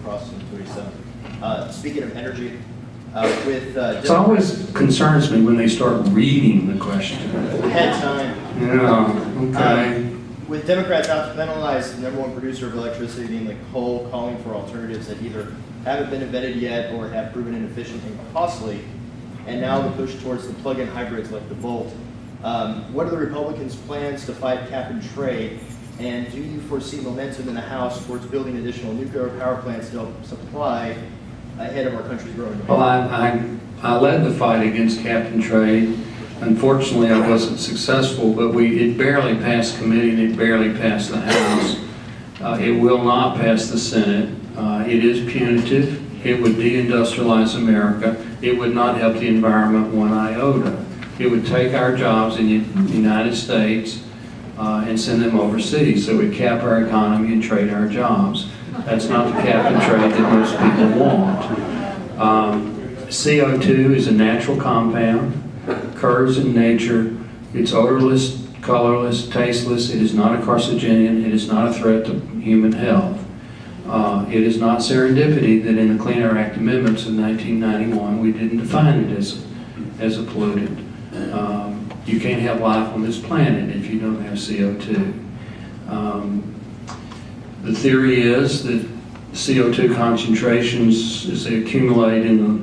across from 287. Speaking of energy, it always concerns me when they start reading the question. Head time. Yeah, okay. With Democrats out to penalize the #1 producer of electricity being like coal, calling for alternatives that either haven't been invented yet or have proven inefficient and costly, and now the push towards the plug-in hybrids like the Volt. What are the Republicans' plans to fight cap and trade? And do you foresee momentum in the House towards building additional nuclear power plants to help supply ahead of our country's growing demand? Well, I led the fight against cap and trade. Unfortunately, I wasn't successful, but it barely passed committee and it barely passed the House. It will not pass the Senate. It is punitive. It would deindustrialize America. It would not help the environment one iota. It would take our jobs in the United States and send them overseas. So we cap our economy and trade our jobs. That's not the cap and trade that most people want. CO2 is a natural compound, occurs in nature. It's odorless, colorless, tasteless. It is not a carcinogen. It is not a threat to human health. It is not serendipity that in the Clean Air Act amendments of 1991 we didn't define it as a pollutant. You can't have life on this planet if you don't have CO2. The theory is that CO2 concentrations, as they accumulate in the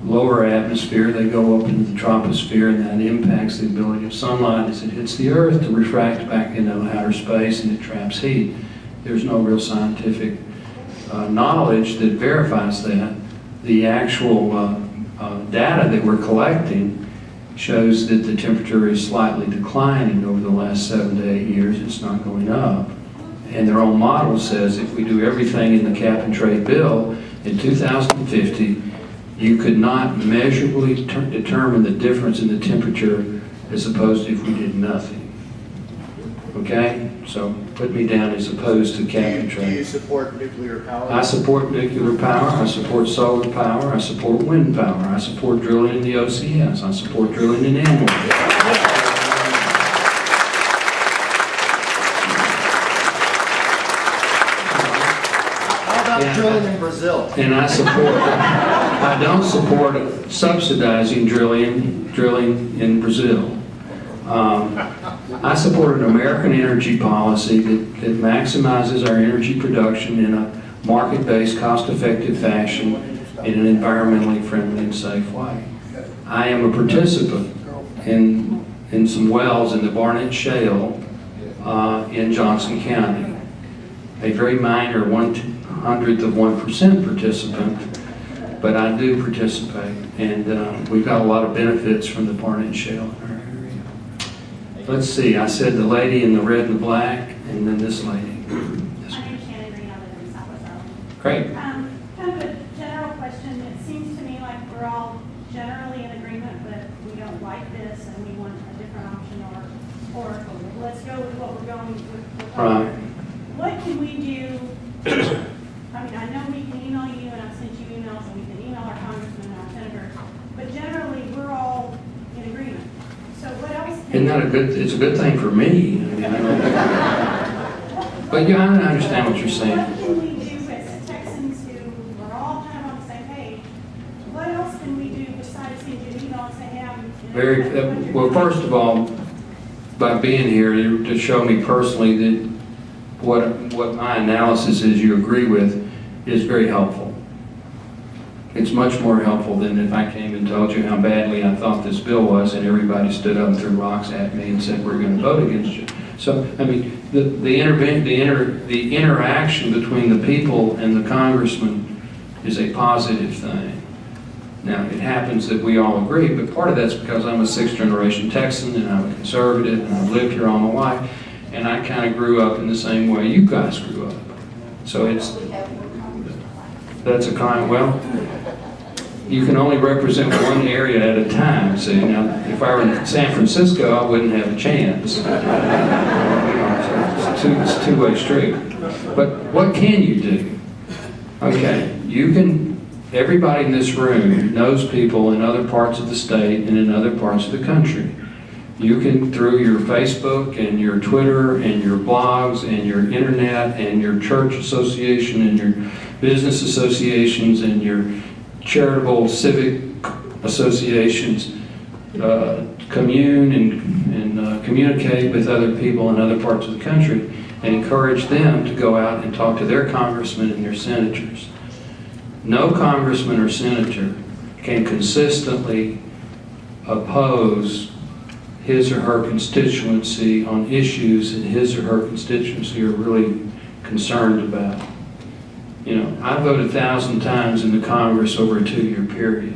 lower atmosphere, they go up into the troposphere, and that impacts the ability of sunlight as it hits the Earth to refract back into outer space, and it traps heat. There's no real scientific knowledge that verifies that. The actual data that we're collecting shows that the temperature is slightly declining over the last 7 to 8 years. It's not going up. And their own model says if we do everything in the cap and trade bill, in 2050, you could not measurably determine the difference in the temperature as opposed to if we did nothing. Okay? So put me down as opposed to cap and trade. Do you support nuclear power? I support nuclear power. I support solar power. I support wind power. I support drilling in the OCS. I support drilling in Anwar. Drilling in Brazil. And I don't support subsidizing drilling in Brazil. I support an American energy policy that maximizes our energy production in a market-based, cost-effective fashion in an environmentally friendly and safe way. I am a participant in some wells in the Barnett Shale in Johnson County. A very minor 1/100th of 1% participant, but I do participate, and we've got a lot of benefits from the Barnett Shale in our area. Let's see, I said the lady in the red and the black, and then this lady. Yes, my name's Kennedale. I live in Southwest Arlington. great. Kind of a general question. It seems to me like we're all generally in agreement, but we don't like this and we want a different option, or let's go with what we're going with. Right. What can we do? I mean, I know we can email you, and I've sent you emails, and we can email our congressman and our senator, but generally we're all in agreement. So what else? Isn't that it's a good thing for me. But yeah, I understand what you're saying. What can we do as Texans who are all kind of on the same page? What else can we do besides send you an email and say, hey, I'm... Well, first of all, by being here to show me personally that what my analysis is you agree with is very helpful. It's much more helpful than if I came and told you how badly I thought this bill was and everybody stood up and threw rocks at me and said we're going to vote against you. So, I mean, the interaction between the people and the congressman is a positive thing. Now, it happens that we all agree, but part of that's because I'm a sixth-generation Texan and I'm a conservative and I've lived here all my life, and I kind of grew up in the same way you guys grew up. So that's a kind, well, you can only represent one area at a time. See, now, if I were in San Francisco, I wouldn't have a chance. It's a two-way street. But what can you do? Okay, you can, everybody in this room knows people in other parts of the state and in other parts of the country. You can, through your Facebook and your Twitter and your blogs and your internet and your church association and your business associations and your charitable civic associations, commune and communicate with other people in other parts of the country and encourage them to go out and talk to their congressmen and their senators. No congressman or senator can consistently oppose his or her constituency on issues that his or her constituency are really concerned about. You know, I voted 1,000 times in the Congress over a 2-year period.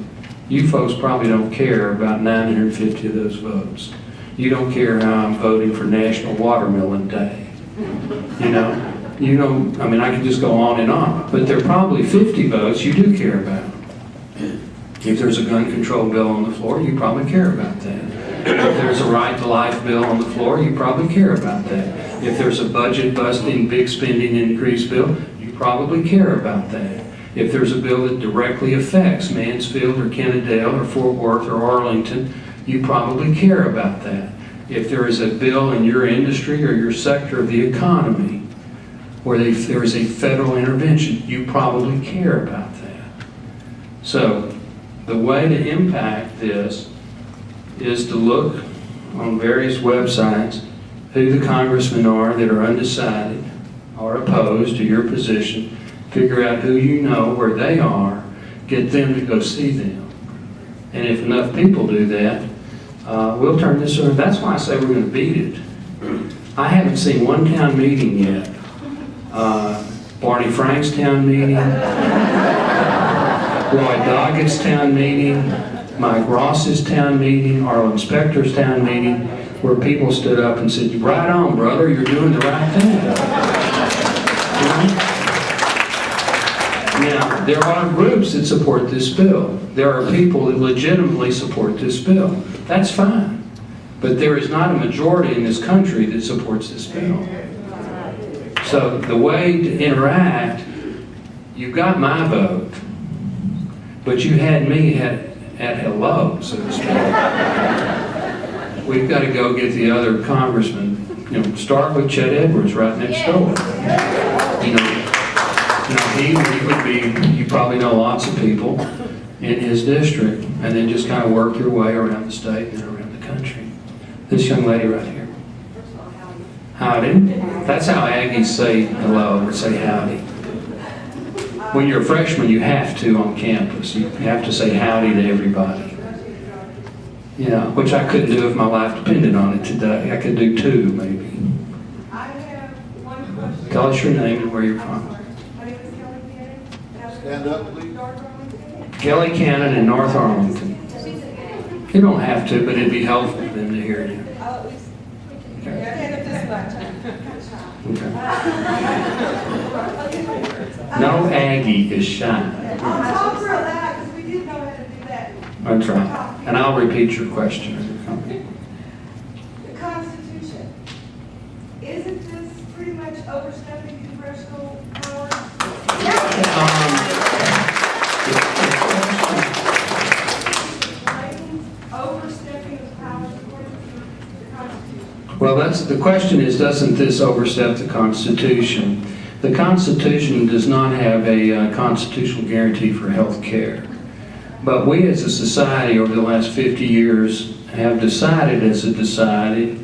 You folks probably don't care about 950 of those votes. You don't care how I'm voting for National Watermelon Day. You don't, I mean, I can just go on and on. But there are probably 50 votes you do care about. If there's a gun control bill on the floor, you probably care about that. If there's a right to life bill on the floor, you probably care about that. If there's a budget busting, big spending increase bill, you probably care about that. If there's a bill that directly affects Mansfield or Kennedale or Fort Worth or Arlington, you probably care about that. If there is a bill in your industry or your sector of the economy where there is a federal intervention, you probably care about that. So the way to impact this is to look on various websites who the congressmen are that are undecided or opposed to your position, figure out who you know, where they are, get them to go see them. And if enough people do that, we'll turn this around. That's why I say we're going to beat it. I haven't seen one town meeting yet. Barney Frank's town meeting, Roy Doggett's town meeting, Mike Ross's town meeting, Arlen Spector's town meeting, where people stood up and said, right on, brother, you're doing the right thing. Now, there are groups that support this bill. There are people that legitimately support this bill. That's fine. But there is not a majority in this country that supports this bill. So the way to interact, you got my vote, but you had me at hello, so to speak. We've got to go get the other congressmen. You know, start with Chet Edwards right next door. He would be, you probably know lots of people in his district, and then just kind of work your way around the state and then around the country. This young lady right here. Howdy. That's how Aggies say hello, or say howdy. When you're a freshman, you have to on campus. You have to say howdy to everybody. Yeah, which I couldn't do if my life depended on it today. I could do 2, maybe. I have one question. Tell us your name and where you're from. My name is Kelly Cannon. Stand up, please. Kelly Cannon in North Arlington. You don't have to, but it'd be helpful for them to hear you. Stand up this much. Okay. No Aggie is shy. I'll talk through that because we did know how to do that. That's right. And I'll repeat your question. The Constitution. Isn't this pretty much overstepping congressional powers? Overstepping of powers according to the Constitution. Well, the question is, doesn't this overstep the Constitution? The Constitution does not have a constitutional guarantee for health care. But we as a society over the last 50 years have decided as a society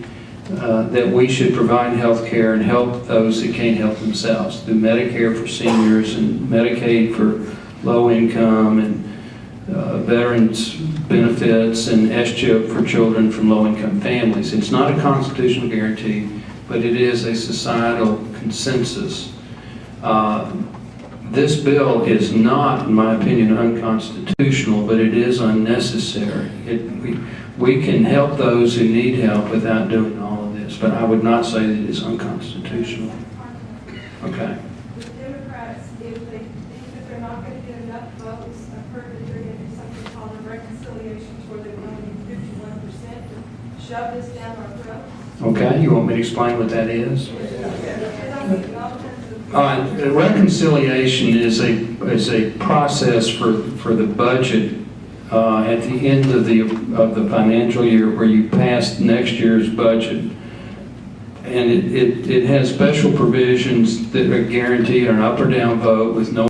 that we should provide health care and help those that can't help themselves through Medicare for seniors and Medicaid for low income and veterans benefits and SCHIP for children from low income families. It's not a constitutional guarantee, but it is a societal consensus. This bill is not, in my opinion, unconstitutional, but it is unnecessary. We can help those who need help without doing all of this, but I would not say that it's unconstitutional. Okay. The Democrats, if they think that they're not going to get enough votes, I've heard that they're going to do something called a reconciliation where they only 51% to shove this down our throats. Okay, you want me to explain what that is? Reconciliation is a process for the budget at the end of the financial year where you pass next year's budget. And it has special provisions that are guaranteed an up or down vote with no